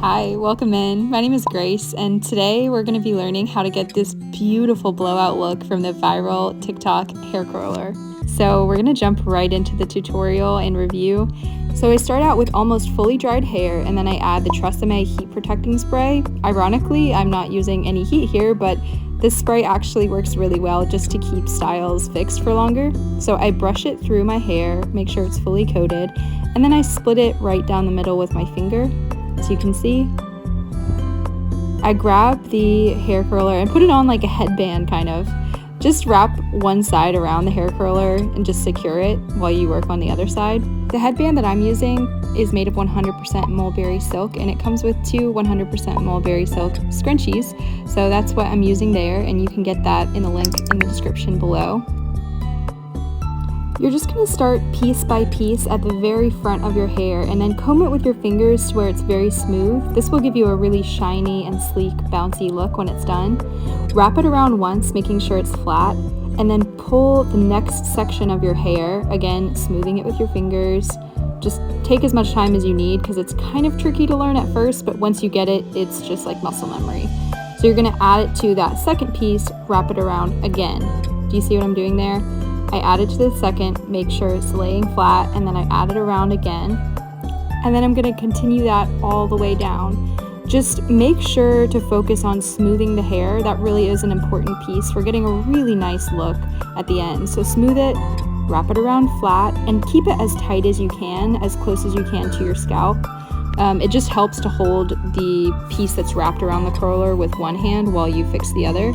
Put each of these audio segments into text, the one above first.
Hi, welcome in. My name is Grace, and today we're going to be learning how to get this beautiful blowout look from the viral TikTok hair curler. So we're going to jump right into the tutorial and review. So I start out with almost fully dried hair, and then I add the Tresemme heat protecting spray. Ironically, I'm not using any heat here, but this spray actually works really well just to keep styles fixed for longer. So I brush it through my hair, make sure it's fully coated, and then I split it right down the middle with my finger. So you can see, I grab the hair curler and put it on like a headband kind of. Just wrap one side around the hair curler and just secure it while you work on the other side. The headband that I'm using is made of 100% mulberry silk, and it comes with two 100% mulberry silk scrunchies. So that's what I'm using there, and you can get that in the link in the description below. You're just going to start piece by piece at the very front of your hair and then comb it with your fingers to where it's very smooth. This will give you a really shiny and sleek, bouncy look when it's done. Wrap it around once, making sure it's flat, and then pull the next section of your hair, again, smoothing it with your fingers. Just take as much time as you need because it's kind of tricky to learn at first, but once you get it, it's just like muscle memory. So you're going to add it to that second piece, wrap it around again. Do you see what I'm doing there? I add it to the second, make sure it's laying flat, and then I add it around again. And then I'm going to continue that all the way down. Just make sure to focus on smoothing the hair. That really is an important piece for getting a really nice look at the end. So smooth it, wrap it around flat, and keep it as tight as you can, as close as you can to your scalp. It just helps to hold the piece that's wrapped around the curler with one hand while you fix the other.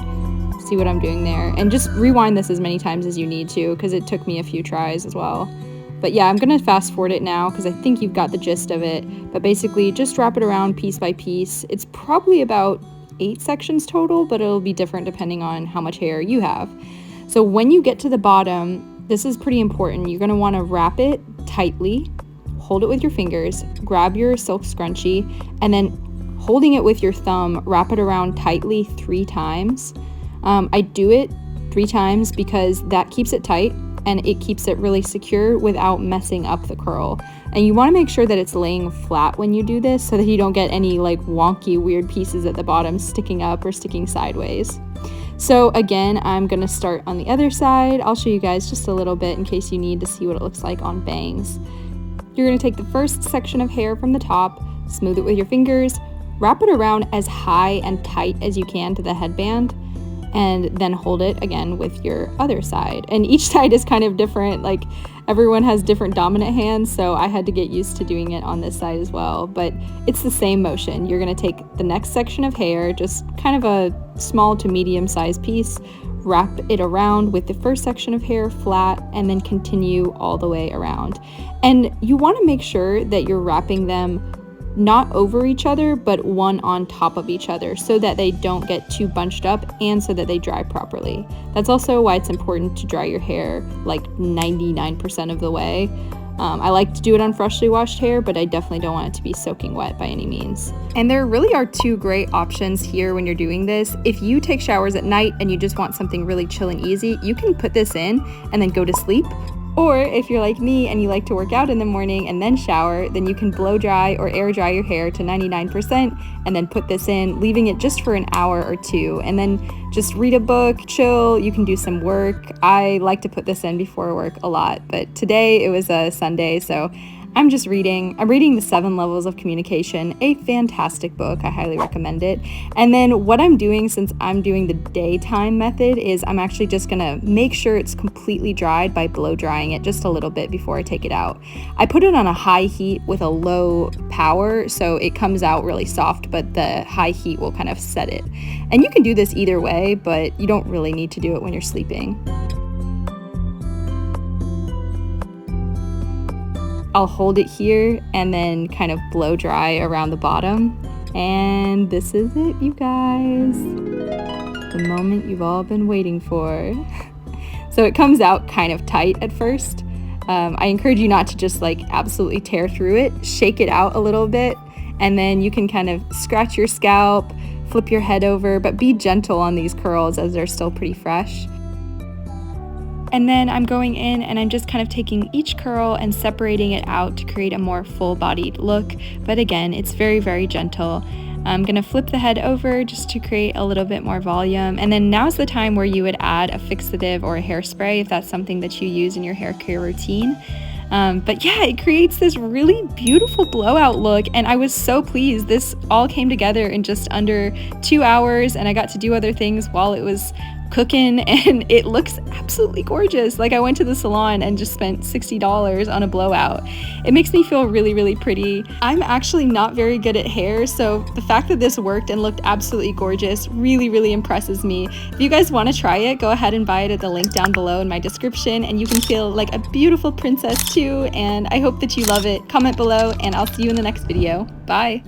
See what I'm doing there, and just rewind this as many times as you need to because it took me a few tries as well. But yeah, I'm gonna fast forward it now because I think you've got the gist of it. But basically just wrap it around piece by piece. It's probably about 8 sections total, but it'll be different depending on how much hair you have. So when you get to the bottom, this is pretty important. You're gonna want to wrap it tightly, hold it with your fingers, grab your silk scrunchie, and then holding it with your thumb, wrap it around tightly 3 times. I do it 3 times because that keeps it tight and it keeps it really secure without messing up the curl. And you want to make sure that it's laying flat when you do this so that you don't get any like wonky weird pieces at the bottom sticking up or sticking sideways. So again, I'm going to start on the other side. I'll show you guys just a little bit in case you need to see what it looks like on bangs. You're going to take the first section of hair from the top, smooth it with your fingers, wrap it around as high and tight as you can to the headband, and then hold it again with your other side. And each side is kind of different, like everyone has different dominant hands, so I had to get used to doing it on this side as well, but it's the same motion. You're gonna take the next section of hair, just kind of a small to medium sized piece, wrap it around with the first section of hair flat, and then continue all the way around. And you wanna make sure that you're wrapping them not over each other, but one on top of each other so that they don't get too bunched up and so that they dry properly. That's also why it's important to dry your hair like 99% of the way. I like to do it on freshly washed hair, but I definitely don't want it to be soaking wet by any means. And there really are 2 great options here when you're doing this. If you take showers at night and you just want something really chill and easy, you can put this in and then go to sleep. Or if you're like me and you like to work out in the morning and then shower, then you can blow dry or air dry your hair to 99% and then put this in, leaving it just for an hour or 2, and then just read a book, chill. You can do some work. I like to put this in before work a lot, but today it was a Sunday, so I'm just reading. I'm reading The 7 Levels of Communication, a fantastic book. I highly recommend it. And then what I'm doing, since I'm doing the daytime method, is I'm actually just gonna make sure it's completely dried by blow drying it just a little bit before I take it out. I put it on a high heat with a low power, so it comes out really soft, but the high heat will kind of set it. And you can do this either way, but you don't really need to do it when you're sleeping. I'll hold it here and then kind of blow dry around the bottom. And this is it, you guys. The moment you've all been waiting for. So it comes out kind of tight at first. I encourage you not to just like absolutely tear through it. Shake it out a little bit, and then you can kind of scratch your scalp, flip your head over, but be gentle on these curls as they're still pretty fresh. And then I'm going in and I'm just kind of taking each curl and separating it out to create a more full-bodied look. But again, it's very, very gentle. I'm gonna flip the head over just to create a little bit more volume. And then now's the time where you would add a fixative or a hairspray if that's something that you use in your hair care routine. But yeah, it creates this really beautiful blowout look, and I was so pleased. This all came together in just under 2 hours, and I got to do other things while it was cooking, and it looks absolutely gorgeous. Like, I went to the salon and just spent $60 on a blowout. It makes me feel really, really pretty. I'm actually not very good at hair, so the fact that this worked and looked absolutely gorgeous really, really impresses me. If you guys want to try it, go ahead and buy it at the link down below in my description, and you can feel like a beautiful princess too. And I hope that you love it. Comment below, and I'll see you in the next video. Bye!